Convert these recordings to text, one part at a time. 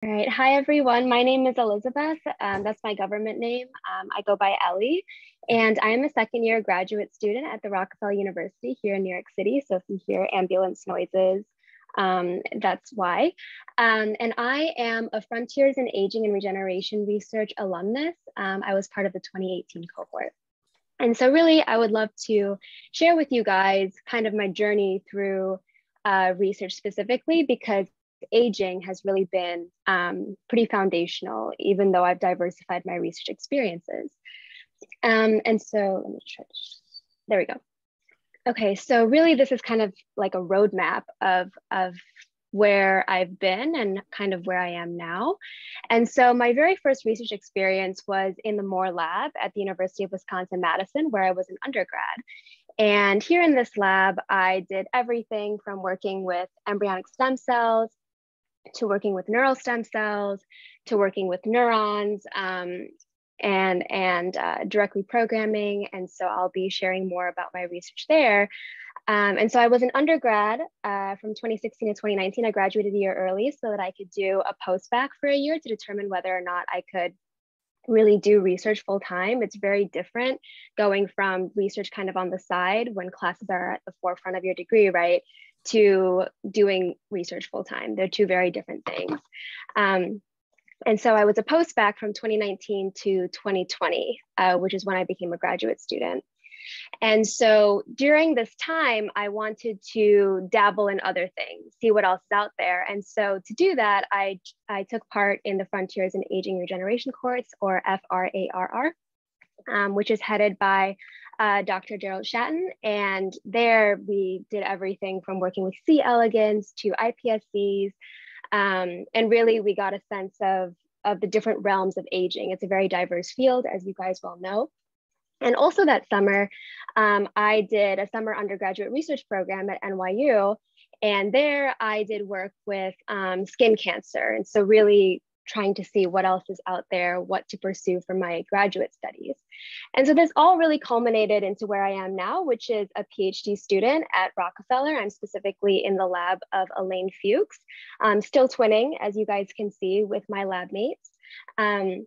All right. Hi, everyone. My name is Elizabeth. That's my government name. I go by Ellie, and I am a second-year graduate student at the Rockefeller University here in New York City. So if you hear ambulance noises, that's why. And I am a Frontiers in Aging and Regeneration Research alumnus. I was part of the 2018 cohort. And so really, I would love to share with you guys kind of my journey through research specifically, because aging has really been pretty foundational, even though I've diversified my research experiences. And so let me try this. There we go. Okay, so really this is kind of like a roadmap of where I've been and kind of where I am now. And so my very first research experience was in the Moore Lab at the University of Wisconsin-Madison, where I was an undergrad. And here in this lab, I did everything from working with embryonic stem cells to working with neural stem cells, to working with neurons, and directly programming. And so I'll be sharing more about my research there. And so I was an undergrad from 2016 to 2019. I graduated a year early so that I could do a postbac for a year to determine whether or not I could really do research full time. It's very different going from research kind of on the side when classes are at the forefront of your degree, right, to doing research full time. They're two very different things. And so I was a postbac from 2019 to 2020, which is when I became a graduate student. And so during this time, I wanted to dabble in other things, see what else is out there. And so to do that, I took part in the Frontiers in Aging Regeneration course, or FRARR, which is headed by Dr. Gerald Shatton. And there we did everything from working with C. elegans to iPSCs. And really we got a sense of the different realms of aging. It's a very diverse field, as you guys well know. And also that summer, I did a summer undergraduate research program at NYU. And there I did work with skin cancer. And so really trying to see what else is out there, what to pursue for my graduate studies. And so this all really culminated into where I am now, which is a PhD student at Rockefeller. I'm specifically in the lab of Elaine Fuchs. I'm still twinning, as you guys can see, with my lab mates. And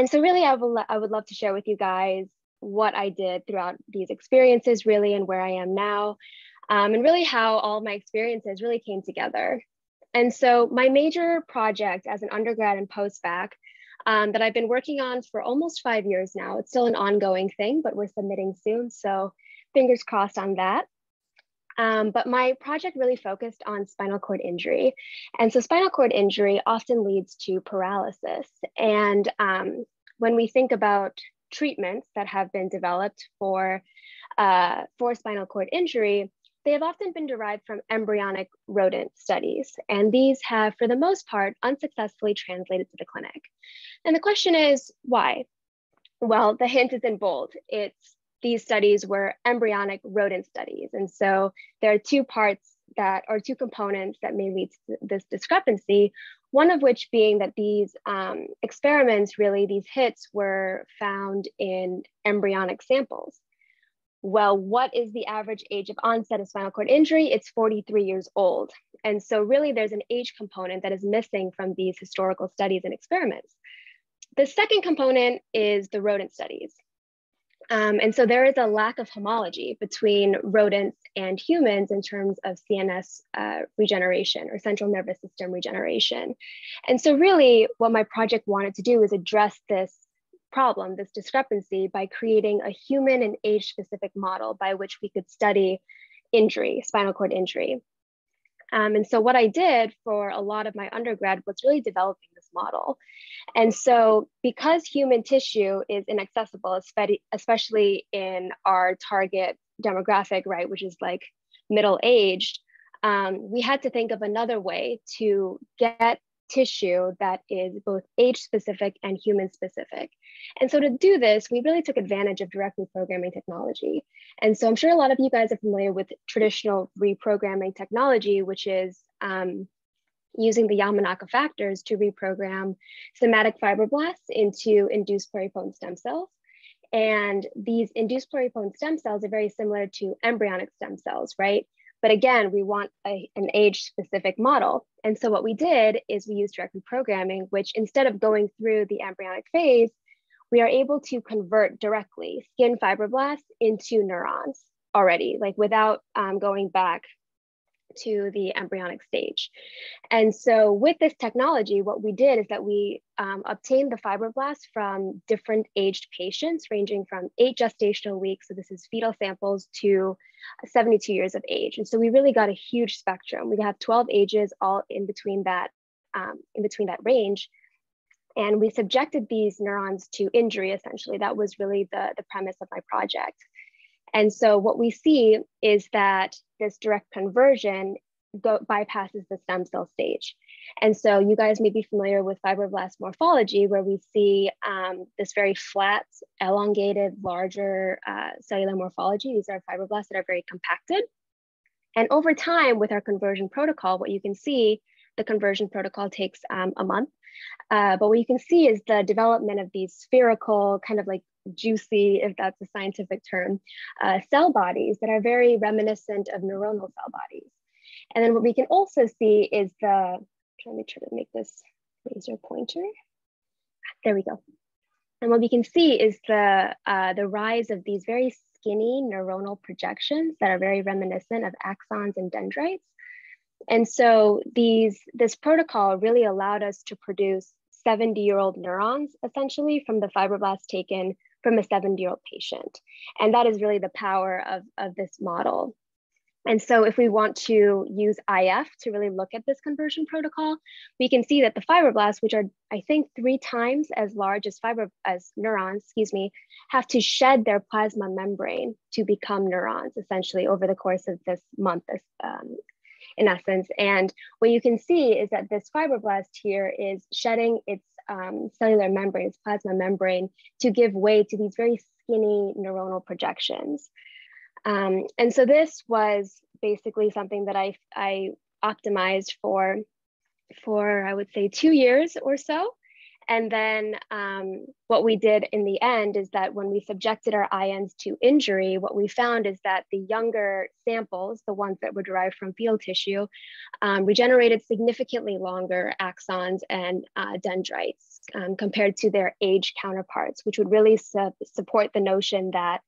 so really I would love to share with you guys what I did throughout these experiences really, and where I am now, and really how all my experiences really came together. And so my major project as an undergrad and postbac that I've been working on for almost 5 years now, it's still an ongoing thing, but we're submitting soon. So fingers crossed on that. But my project really focused on spinal cord injury. And so spinal cord injury often leads to paralysis. And when we think about treatments that have been developed for spinal cord injury, they have often been derived from embryonic rodent studies. And these have, for the most part, unsuccessfully translated to the clinic. And the question is, why? Well, the hint is in bold. These studies were embryonic rodent studies. And so there are two components that may lead to this discrepancy. One of which being that these experiments, really, these hits were found in embryonic samples. Well, what is the average age of onset of spinal cord injury? It's 43 years old. And so really there's an age component that is missing from these historical studies and experiments. The second component is the rodent studies. And so there is a lack of homology between rodents and humans in terms of CNS regeneration, or central nervous system regeneration. And so really what my project wanted to do is address this problem, this discrepancy, by creating a human and age-specific model by which we could study injury, spinal cord injury. And so what I did for a lot of my undergrad was really developing this model. And so because human tissue is inaccessible, especially in our target demographic, right, which is like middle-aged, we had to think of another way to get tissue that is both age-specific and human-specific. And so to do this, we really took advantage of direct reprogramming technology. And so I'm sure a lot of you guys are familiar with traditional reprogramming technology, which is using the Yamanaka factors to reprogram somatic fibroblasts into induced pluripotent stem cells. And these induced pluripotent stem cells are very similar to embryonic stem cells, right? But again, we want an age-specific model. And so what we did is we used direct reprogramming, which instead of going through the embryonic phase, we are able to convert directly skin fibroblasts into neurons already, like without going back to the embryonic stage. And so with this technology, what we did is that we obtained the fibroblasts from different aged patients ranging from 8 gestational weeks, so this is fetal samples, to 72 years of age. And so we really got a huge spectrum. We have 12 ages all in between that range. And we subjected these neurons to injury, essentially. That was really the premise of my project. And so what we see is that this direct conversion bypasses the stem cell stage. And so you guys may be familiar with fibroblast morphology, where we see this very flat, elongated, larger cellular morphology. These are fibroblasts that are very compacted. And over time, with our conversion protocol, what you can see, the conversion protocol takes a month. But what you can see is the development of these spherical, kind of like juicy, if that's a scientific term, cell bodies that are very reminiscent of neuronal cell bodies. And then what we can also see is let me try to make this laser pointer. There we go. And what we can see is the rise of these very skinny neuronal projections that are very reminiscent of axons and dendrites. And so this protocol really allowed us to produce 70-year-old neurons, essentially, from the fibroblasts taken from a 70-year-old patient. And that is really the power of this model. And so if we want to use IF to really look at this conversion protocol, we can see that the fibroblasts, which are, I think, 3 times as large as neurons, have to shed their plasma membrane to become neurons, essentially, over the course of this month, in essence. And what you can see is that this fibroblast here is shedding its cellular membrane, its plasma membrane, to give way to these very skinny neuronal projections. And so this was basically something that I optimized for I would say 2 years or so. And then what we did in the end is that when we subjected our INs to injury, what we found is that the younger samples, the ones that were derived from fetal tissue, regenerated significantly longer axons and dendrites compared to their age counterparts, which would really support the notion that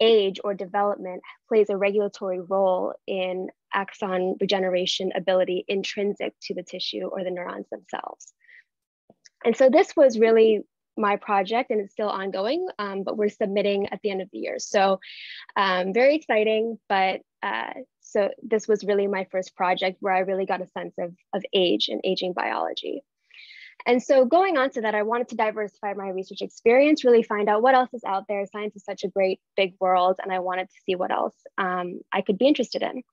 age or development plays a regulatory role in axon regeneration ability intrinsic to the tissue or the neurons themselves. And so this was really my project, and it's still ongoing, but we're submitting at the end of the year. So very exciting, but so this was really my first project where I really got a sense of age and aging biology. And so going on to that, I wanted to diversify my research experience, really find out what else is out there. Science is such a great big world, and I wanted to see what else I could be interested in.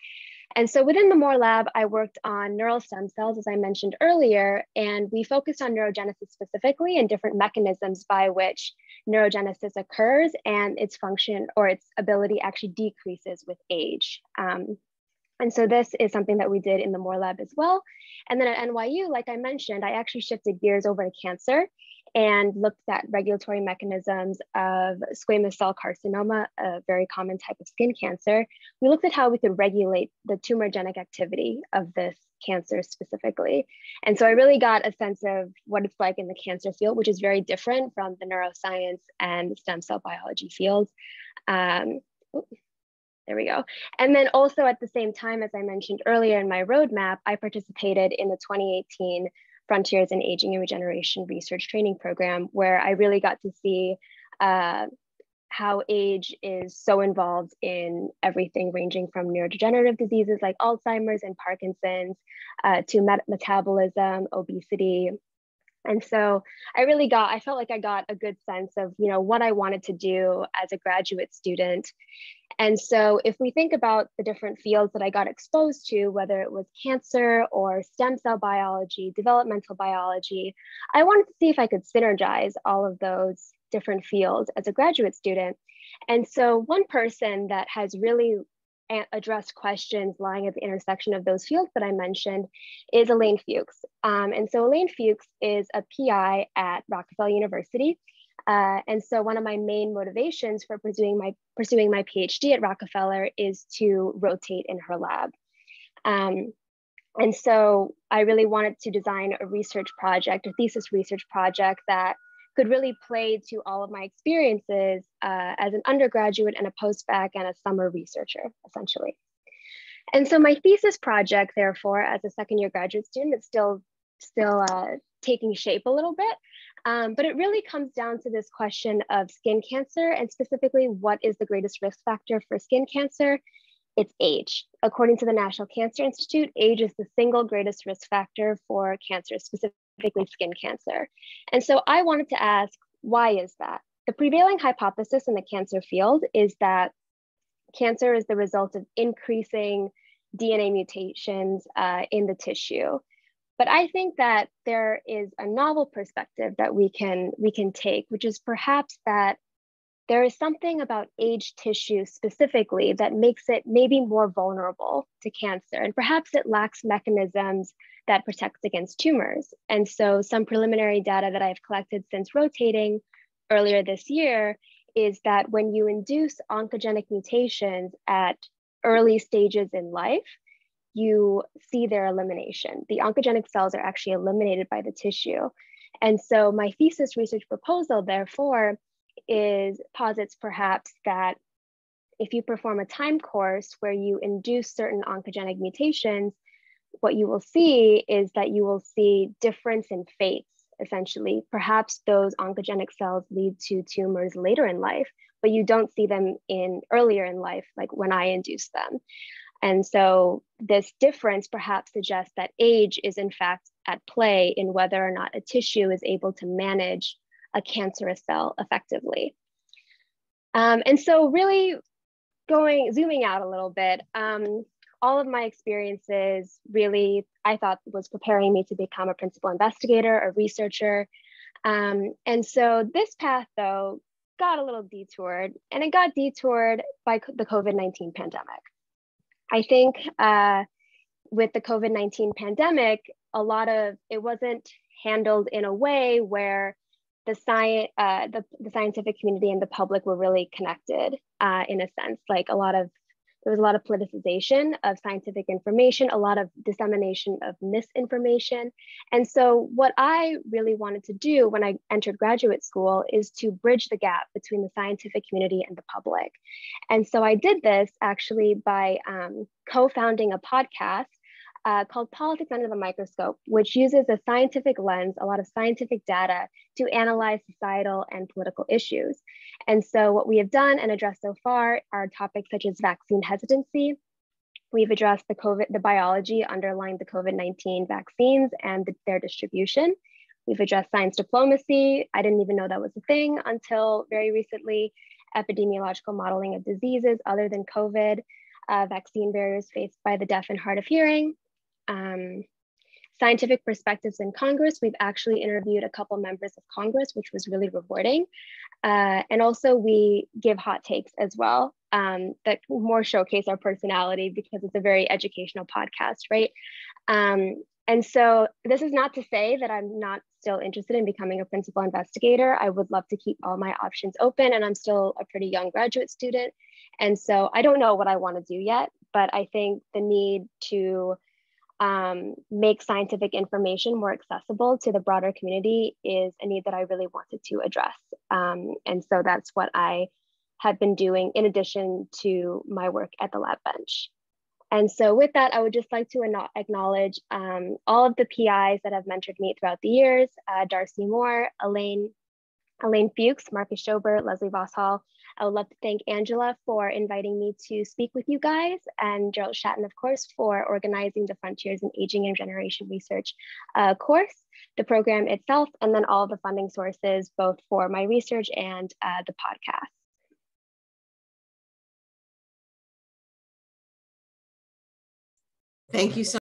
And so within the Moore lab, I worked on neural stem cells, as I mentioned earlier, and we focused on neurogenesis specifically and different mechanisms by which neurogenesis occurs and its function or its ability actually decreases with age. And so this is something that we did in the Moore lab as well. And then at NYU, like I mentioned, I actually shifted gears over to cancer and looked at regulatory mechanisms of squamous cell carcinoma, a very common type of skin cancer. We looked at how we could regulate the tumorigenic activity of this cancer specifically. And so I really got a sense of what it's like in the cancer field, which is very different from the neuroscience and stem cell biology fields. There we go. And then also at the same time, as I mentioned earlier in my roadmap, I participated in the 2018 Frontiers in Aging and Regeneration Research Training Program, where I really got to see how age is so involved in everything ranging from neurodegenerative diseases like Alzheimer's and Parkinson's to metabolism, obesity. And so I felt like I got a good sense of, what I wanted to do as a graduate student. And so if we think about the different fields that I got exposed to, whether it was cancer or stem cell biology, developmental biology, I wanted to see if I could synergize all of those different fields as a graduate student. And so one person that has really addressed questions lying at the intersection of those fields that I mentioned is Elaine Fuchs. And so Elaine Fuchs is a PI at Rockefeller University. And so one of my main motivations for pursuing my PhD at Rockefeller is to rotate in her lab. And so I really wanted to design a research project, a thesis research project that could really play to all of my experiences as an undergraduate and a postbac and a summer researcher, essentially. And so my thesis project, therefore, as a second year graduate student, it's still taking shape a little bit, but it really comes down to this question of skin cancer, and specifically, what is the greatest risk factor for skin cancer? It's age. According to the National Cancer Institute, age is the single greatest risk factor for cancer, specifically skin cancer. And so I wanted to ask, why is that? The prevailing hypothesis in the cancer field is that cancer is the result of increasing DNA mutations in the tissue. But I think that there is a novel perspective that we can take, which is perhaps that there is something about aged tissue specifically that makes it maybe more vulnerable to cancer, and perhaps it lacks mechanisms that protect against tumors. And so some preliminary data that I've collected since rotating earlier this year is that when you induce oncogenic mutations at early stages in life, you see their elimination. The oncogenic cells are actually eliminated by the tissue. And so my thesis research proposal, therefore, posits perhaps that if you perform a time course where you induce certain oncogenic mutations, what you will see is that you will see difference in fates, essentially. Perhaps those oncogenic cells lead to tumors later in life, but you don't see them earlier in life, like when I induce them. And so this difference perhaps suggests that age is in fact at play in whether or not a tissue is able to manage a cancerous cell effectively. And so really zooming out a little bit, all of my experiences really, I thought, was preparing me to become a principal investigator, a researcher. And so this path, though, got a little detoured, and it got detoured by the COVID-19 pandemic. I think with the COVID-19 pandemic, it wasn't handled in a way where the scientific community and the public were really connected in a sense. Like there was a lot of politicization of scientific information, a lot of dissemination of misinformation. And so what I really wanted to do when I entered graduate school is to bridge the gap between the scientific community and the public. And so I did this actually by co-founding a podcast called Politics Under the Microscope, which uses a scientific lens, a lot of scientific data to analyze societal and political issues. And so what we have done and addressed so far are topics such as vaccine hesitancy. We've addressed the biology underlying the COVID-19 vaccines and their distribution. We've addressed science diplomacy. I didn't even know that was a thing until very recently. Epidemiological modeling of diseases other than COVID, vaccine barriers faced by the deaf and hard of hearing. Scientific perspectives in Congress. We've actually interviewed a couple members of Congress, which was really rewarding. And also we give hot takes as well that more showcase our personality because it's a very educational podcast, right? And so this is not to say that I'm not still interested in becoming a principal investigator. I would love to keep all my options open, and I'm still a pretty young graduate student. And so I don't know what I want to do yet, but I think the need to make scientific information more accessible to the broader community is a need that I really wanted to address. And so that's what I have been doing in addition to my work at the lab bench. And so with that, I would just like to acknowledge all of the PIs that have mentored me throughout the years, Darcy Moore, Elaine Fuchs, Marcus Schober, Leslie Vosshall. I would love to thank Angela for inviting me to speak with you guys, and Gerald Shatton, of course, for organizing the Frontiers in Aging and Regeneration Research course, the program itself, and then all of the funding sources, both for my research and the podcast. Thank you so